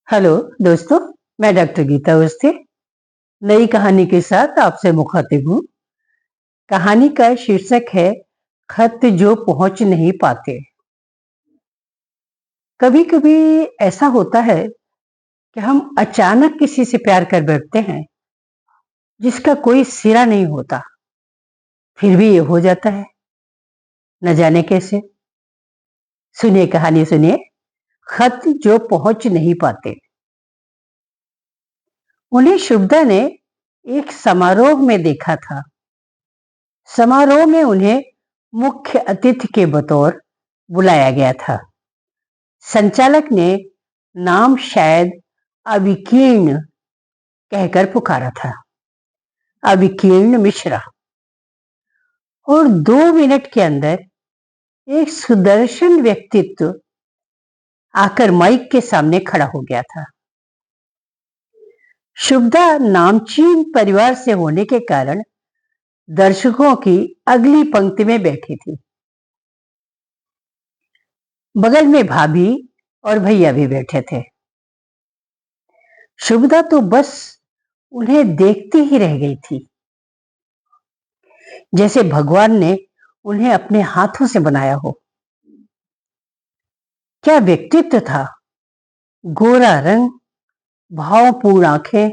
Hello दोस्तों, मैं doctor Gita Awasthi नई कहानी के साथ आपसे मुखातिब हूँ। कहानी का शीर्षक है खत जो पहुंच नहीं पाते। कभी-कभी ऐसा होता है कि हम अचानक किसी से प्यार कर बैठते हैं जिसका कोई सिरा नहीं होता, फिर भी ये हो जाता है, न जाने कैसे। सुनिए कहानी, सुनिए खत जो पहुंच नहीं पाते। उन्हें शुभदा ने एक समारोह में देखा था। समारोह में उन्हें मुख्य अतिथि के बतौर बुलाया गया था। संचालक ने नाम शायद अविकीर्ण कहकर पुकारा था, अविकीर्ण मिश्रा। और 2 मिनट के अंदर एक सुदर्शन व्यक्तित्व आकर माइक के सामने खड़ा हो गया था। शुभदा नामचीन परिवार से होने के कारण दर्शकों की अगली पंक्ति में बैठी थी। बगल में भाभी और भैया भी बैठे थे। शुभदा तो बस उन्हें देखती ही रह गई थी, जैसे भगवान ने उन्हें अपने हाथों से बनाया हो। क्या व्यक्तित्व था! गोरा रंग, भावपूर्ण आंखें,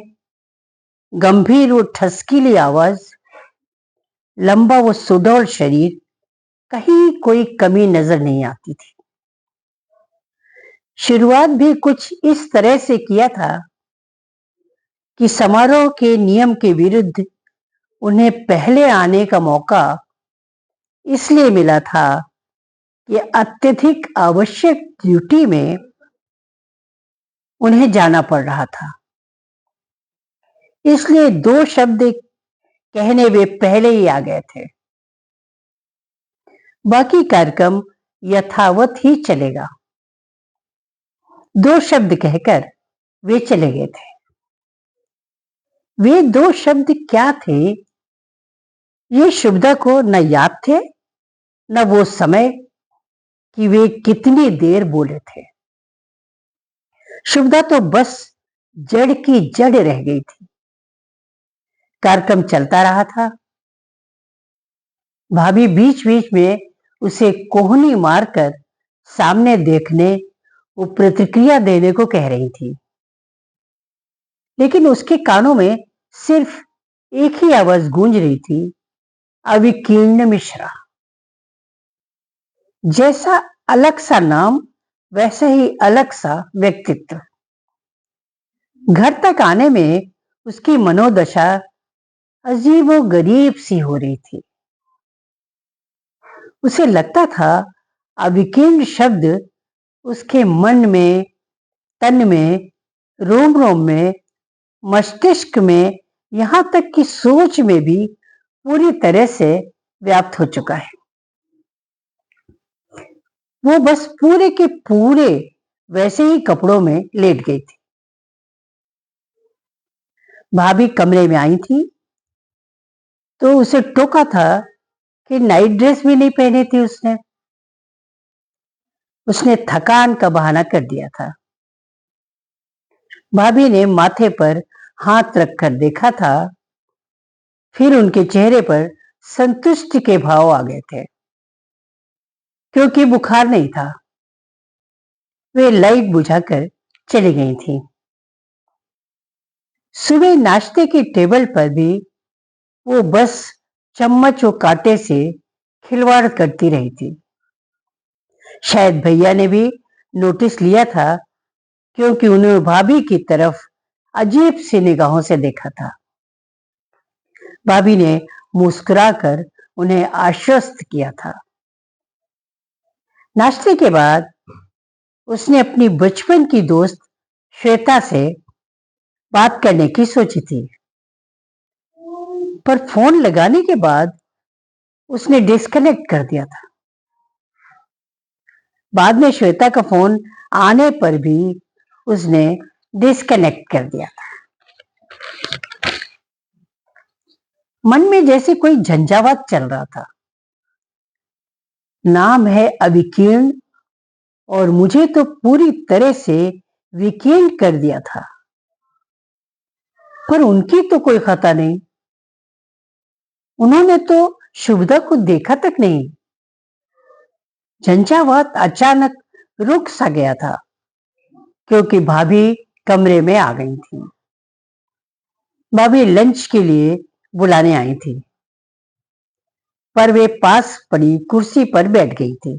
गंभीर वो ठसकीली आवाज, लंबा वो सुडौल शरीर, कहीं कोई कमी नजर नहीं आती थी। शुरुआत भी कुछ इस तरह से किया था कि समारोह के नियम के विरुद्ध उन्हें पहले आने का मौका इसलिए मिला था कि अत्यधिक आवश्यक ड्यूटी में उन्हें जाना पड़ रहा था। इसलिए 2 शब्द कहने वे पहले ही आ गए थे। बाकी कार्यक्रम यथावत ही चलेगा। 2 शब्द कहकर वे चले गए थे। वे 2 शब्द क्या थे, ये शुभदा को न याद थे, न वो समय कि वे कितनी देर बोले थे। शुभदा तो बस जड़ की जड़ रह गई थी। कार्यक्रम चलता रहा था। भाभी बीच बीच में उसे कोहनी मारकर सामने देखने, वो प्रतिक्रिया देने को कह रही थी, लेकिन उसके कानों में सिर्फ एक ही आवाज गूंज रही थी, अविकीर्ण मिश्रा। जैसा अलग सा नाम, वैसा ही अलग सा व्यक्तित्व। घर तक आने में उसकी मनोदशा अजीबो गरीब सी हो रही थी। उसे लगता था अविकीर्ण शब्द उसके मन में, तन में, रोम रोम में, मस्तिष्क में, यहां तक कि सोच में भी पूरी तरह से व्याप्त हो चुका है। वो बस पूरे के पूरे वैसे ही कपड़ों में लेट गई थी। भाभी कमरे में आई थी तो उसे टोका था कि नाइट ड्रेस भी नहीं पहनी थी उसने। उसने थकान का बहाना कर दिया था। भाभी ने माथे पर हाथ रखकर देखा था, फिर उनके चेहरे पर संतुष्टि के भाव आ गए थे। क्योंकि बुखार नहीं था, वे लाइट बुझाकर चली गई थी। सुबह नाश्ते की टेबल पर भी वो बस चम्मच और कांटे से खिलवाड़ करती रही थी। शायद भैया ने भी नोटिस लिया था, क्योंकि उन्होंने भाभी की तरफ अजीब सी निगाहों से देखा था। भाभी ने मुस्कुराकर उन्हें आश्वस्त किया था। नाश्ते के बाद उसने अपनी बचपन की दोस्त श्वेता से बात करने की सोची थी, पर फोन लगाने के बाद उसने डिस्कनेक्ट कर दिया था। बाद में श्वेता का फोन आने पर भी उसने डिस्कनेक्ट कर दिया था। मन में जैसे कोई झंझावात चल रहा था। नाम है अविकीर्ण, और मुझे तो पूरी तरह से विकीर्ण कर दिया था। पर उनकी तो कोई खता नहीं, उन्होंने तो शुभदा को देखा तक नहीं। झंझावात अचानक रुक सा गया था, क्योंकि भाभी कमरे में आ गई थी। भाभी लंच के लिए बुलाने आई थी, पर वे पास पड़ी कुर्सी पर बैठ गई थी।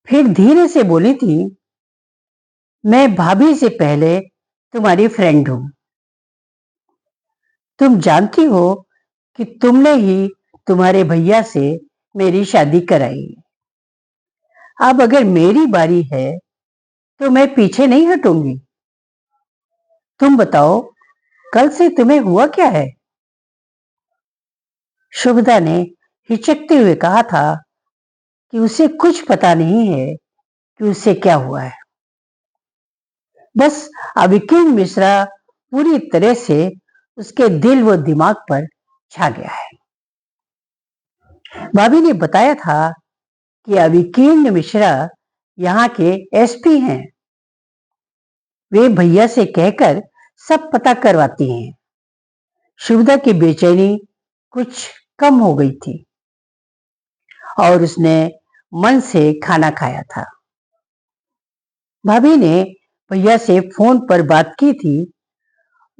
फिर धीरे से बोली थी, मैं भाभी से पहले तुम्हारी फ्रेंड हूं। तुम जानती हो कि तुमने ही तुम्हारे भैया से मेरी शादी कराई। अब अगर मेरी बारी है तो मैं पीछे नहीं हटूंगी। तुम बताओ, कल से तुम्हें हुआ क्या है? शुभदा ने हिचकते हुए कहा था कि उसे कुछ पता नहीं है कि उसे क्या हुआ है। बस अविकीर्ण मिश्रा पूरी तरह से उसके दिल व दिमाग पर छा गया है। भाभी ने बताया था कि अविकीर्ण मिश्रा यहाँ के एसपी हैं। वे भैया से कहकर सब पता करवाती हैं। शुभदा की बेचैनी कुछ कम हो गई थी और उसने मन से खाना खाया था। भाभी ने भैया से फोन पर बात की थी।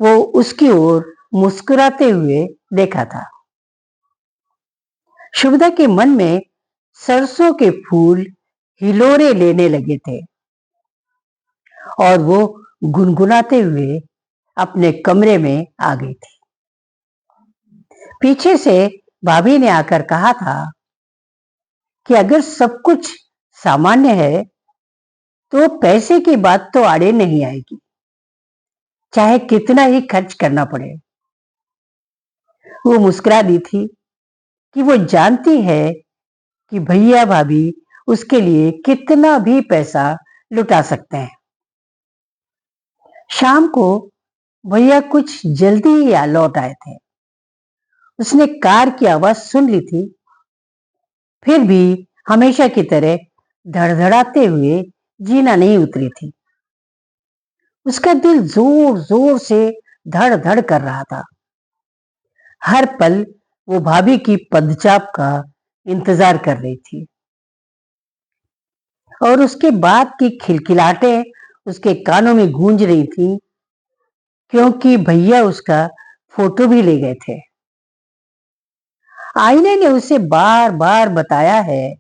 वो उसकी ओर मुस्कुराते हुए देखा था। शुभदा के मन में सरसों के फूल हिलोरे लेने लगे थे और वो गुनगुनाते हुए अपने कमरे में आ गई थी। पीछे से भाभी ने आकर कहा था कि अगर सब कुछ सामान्य है तो पैसे की बात तो आड़े नहीं आएगी, चाहे कितना ही खर्च करना पड़े। वो मुस्कुरा दी थी कि वो जानती है कि भैया भाभी उसके लिए कितना भी पैसा लुटा सकते हैं। शाम को भैया कुछ जल्दी ही लौट आए थे। उसने कार की आवाज सुन ली थी, फिर भी हमेशा की तरह धड़धड़ाते हुए जीना नहीं उतरी थी। उसका दिल जोर जोर से धड़ धड़ कर रहा था। हर पल वो भाभी की पदचाप का इंतजार कर रही थी और उसके बाद की खिलखिलाहटें उसके कानों में गूंज रही थी, क्योंकि भैया उसका फोटो भी ले गए थे। आईने ने उसे बार बार बताया है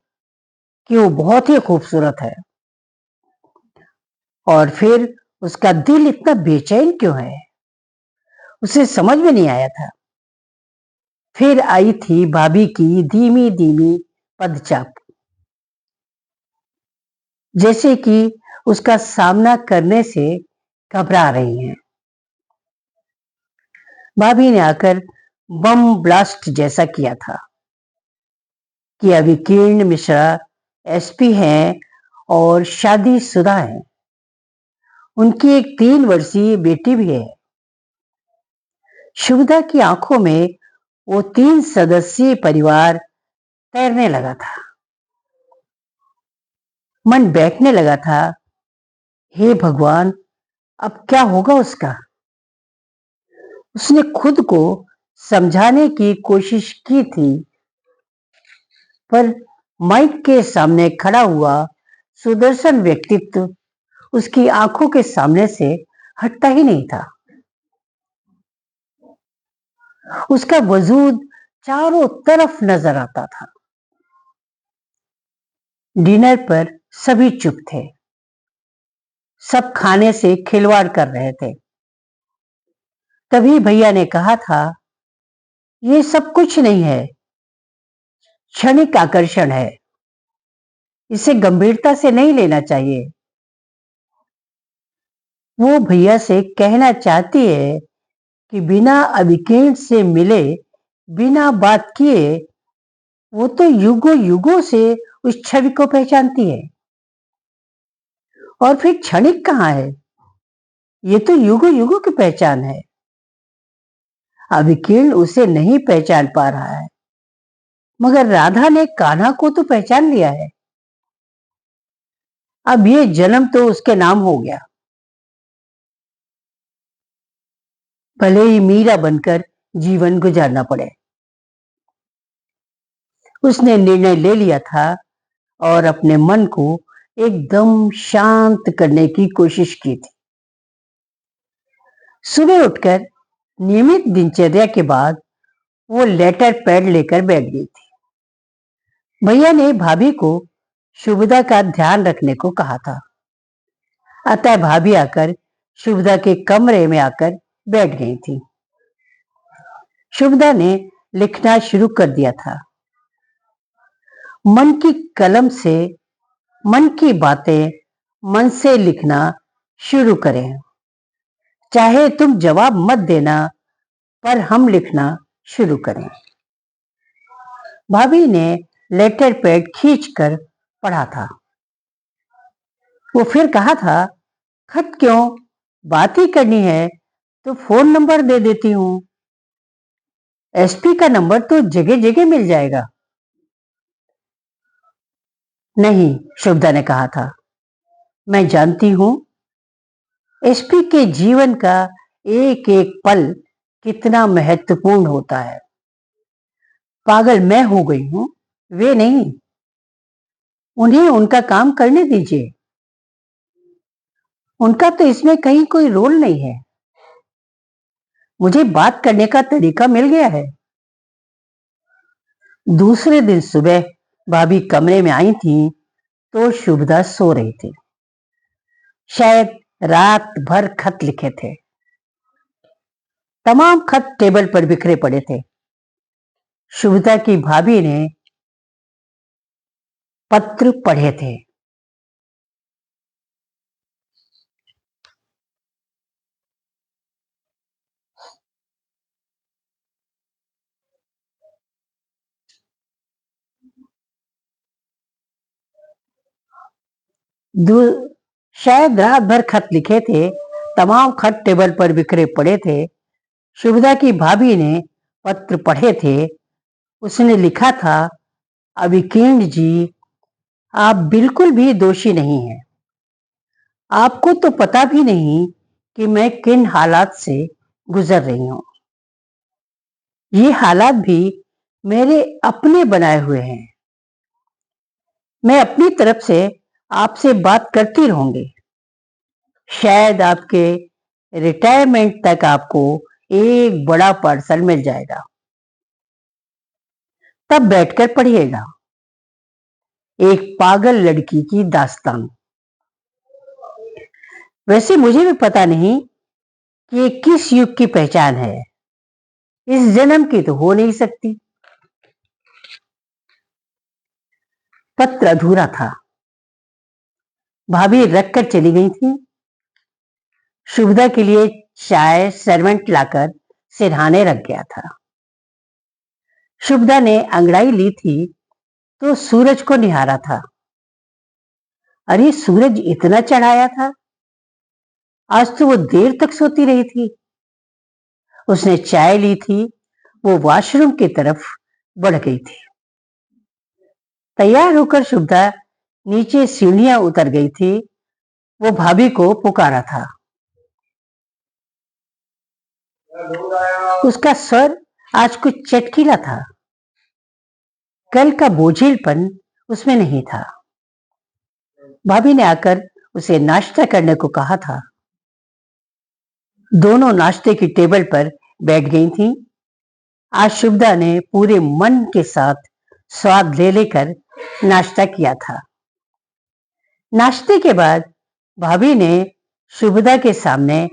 कि वो बहुत ही खूबसूरत है, और फिर उसका दिल इतना बेचैन क्यों है, उसे समझ में नहीं आया था। फिर आई थी भाभी की धीमी धीमी पदचाप, जैसे कि उसका सामना करने से घबरा रही हैं। भाभी ने आकर बम ब्लास्ट जैसा किया था कि अविकीर्ण मिश्रा एसपी हैं और शादीशुदा हैं। उनकी एक 3 वर्षीय बेटी भी है। शुभदा की आंखों में वो 3 सदस्यीय परिवार तैरने लगा था। मन बैठने लगा था, हे भगवान, अब क्या होगा उसका। उसने खुद को समझाने की कोशिश की थी, पर माइक के सामने खड़ा हुआ सुदर्शन व्यक्तित्व उसकी आंखों के सामने से हटता ही नहीं था। उसका वजूद चारों तरफ नजर आता था। डिनर पर सभी चुप थे। सब खाने से खिलवाड़ कर रहे थे। तभी भैया ने कहा था, ये सब कुछ नहीं है, क्षणिक आकर्षण है, इसे गंभीरता से नहीं लेना चाहिए। वो भैया से कहना चाहती है कि बिना अविकीर्ण से मिले, बिना बात किए, वो तो युगों युगों से उस छवि को पहचानती है। और फिर क्षणिक कहाँ है, ये तो युगों युगों की पहचान है। अविकीर्ण उसे नहीं पहचान पा रहा है। मगर राधा ने कान्हा को तो पहचान लिया है। अब ये जन्म तो उसके नाम हो गया, भले ही मीरा बनकर जीवन गुजारना पड़े। उसने निर्णय ले लिया था और अपने मन को एकदम शांत करने की कोशिश की थी। सुबह उठकर नियमित दिनचर्या के बाद वो लेटर पैड लेकर बैठ गई थी। भैया ने भाभी को शुभदा का ध्यान रखने को कहा था, अतः भाभी आकर शुभदा के कमरे में आकर बैठ गई थी। शुभदा ने लिखना शुरू कर दिया था। मन की कलम से मन की बातें मन से लिखना शुरू करें। चाहे तुम जवाब मत देना, पर हम लिखना शुरू करें। भाभी ने लेटर पैड खींचकर पढ़ा था। वो फिर कहा था, खत क्यों, बात ही करनी है तो फोन नंबर दे देती हूं। एसपी का नंबर तो जगह जगह मिल जाएगा। नहीं, शुभदा ने कहा था, मैं जानती हूं एसपी के जीवन का एक एक पल कितना महत्वपूर्ण होता है। पागल मैं हो गई हूं, वे नहीं। उन्हें उनका काम करने दीजिए। उनका तो इसमें कहीं कोई रोल नहीं है। मुझे बात करने का तरीका मिल गया है। दूसरे दिन सुबह भाभी कमरे में आई थी तो शुभदा सो रही थी। शायद रात भर खत लिखे थे। तमाम खत टेबल पर बिखरे पड़े थे। शुभदा की भाभी ने पत्र पढ़े थे। शायद रात भर खत लिखे थे। तमाम खत टेबल पर बिखरे पड़े थे। शुभदा की भाभी ने पत्र पढ़े थे। उसने लिखा था, अभिकीर्ण जी, आप बिल्कुल भी दोषी नहीं हैं। आपको तो पता भी नहीं कि मैं किन हालात से गुजर रही हूं। ये हालात भी मेरे अपने बनाए हुए हैं। मैं अपनी तरफ से आपसे बात करती रहूंगी। शायद आपके रिटायरमेंट तक आपको एक बड़ा पार्सल मिल जाएगा, तब बैठकर पढ़िएगा। एक पागल लड़की की दास्तान। वैसे मुझे भी पता नहीं कि ये किस युग की पहचान है। इस जन्म की तो हो नहीं सकती। पत्र अधूरा था। भाभी रखकर चली गई थी। शुभदा के लिए चाय सर्वेंट लाकर सिरहाने रख गया था। शुभदा ने अंगड़ाई ली थी तो सूरज को निहारा था। अरे, सूरज इतना चढ़ाया था। आज तो वो देर तक सोती रही थी। उसने चाय ली थी। वो वॉशरूम की तरफ बढ़ गई थी। तैयार होकर शुभदा नीचे सीढ़ियां उतर गई थी। वो भाभी को पुकारा था। उसका स्वर आज कुछ चटकीला था। कल का बोझिलपन उसमें नहीं था। भाभी ने आकर उसे नाश्ता करने को कहा था। दोनों नाश्ते की टेबल पर बैठ गई थीं। आज शुभदा ने पूरे मन के साथ स्वाद ले लेकर नाश्ता किया था। नाश्ते के बाद भाभी ने शुभदा के सामने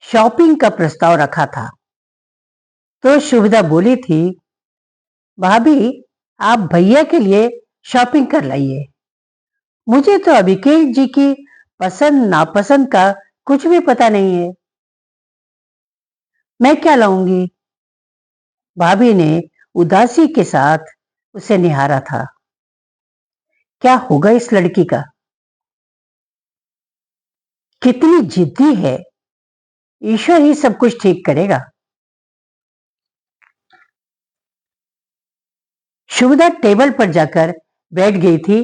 शॉपिंग का प्रस्ताव रखा था तो शुभदा बोली थी, भाभी, आप भैया के लिए शॉपिंग कर लाइए। मुझे तो अभिकेश जी की पसंद नापसंद का कुछ भी पता नहीं है। मैं क्या लाऊंगी? भाभी ने उदासी के साथ उसे निहारा था। क्या होगा इस लड़की का? कितनी जिद्दी है। ईश्वर ही सब कुछ ठीक करेगा। शुभदा टेबल पर जाकर बैठ गई थी।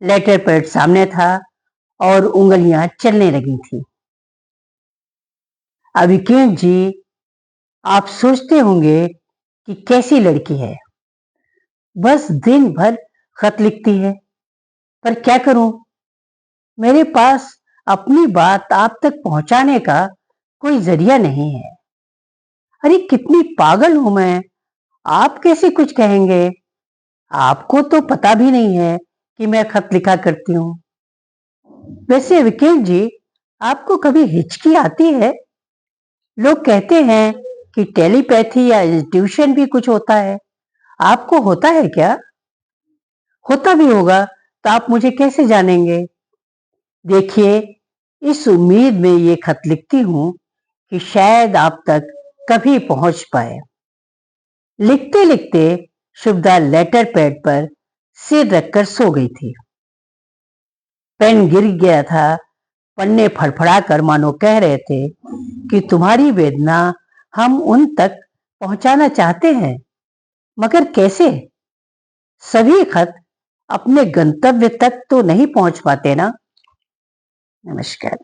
लेटर पैड सामने था और उंगलियां चलने लगी थी। अविकेश जी, आप सोचते होंगे कि कैसी लड़की है, बस दिन भर खत लिखती है। पर क्या करूं, मेरे पास अपनी बात आप तक पहुंचाने का कोई जरिया नहीं है। अरे कितनी पागल हूं मैं, आप कैसे कुछ कहेंगे? आपको तो पता भी नहीं है कि मैं खत लिखा करती हूँ। वैसे विकेश जी, आपको कभी हिचकी आती है? लोग कहते हैं कि टेलीपैथी या इंट्यूशन भी कुछ होता है। आपको होता है क्या? होता भी होगा तो आप मुझे कैसे जानेंगे? देखिए, इस उम्मीद में ये खत लिखती हूं कि शायद आप तक कभी पहुंच पाए। लिखते लिखते शुभदा लेटर पैड पर सिर रखकर सो गई थी। पेन गिर गया था। पन्ने फड़फड़ाकर मानो कह रहे थे कि तुम्हारी वेदना हम उन तक पहुंचाना चाहते हैं, मगर कैसे? सभी खत अपने गंतव्य तक तो नहीं पहुंच पाते ना। नमस्कार।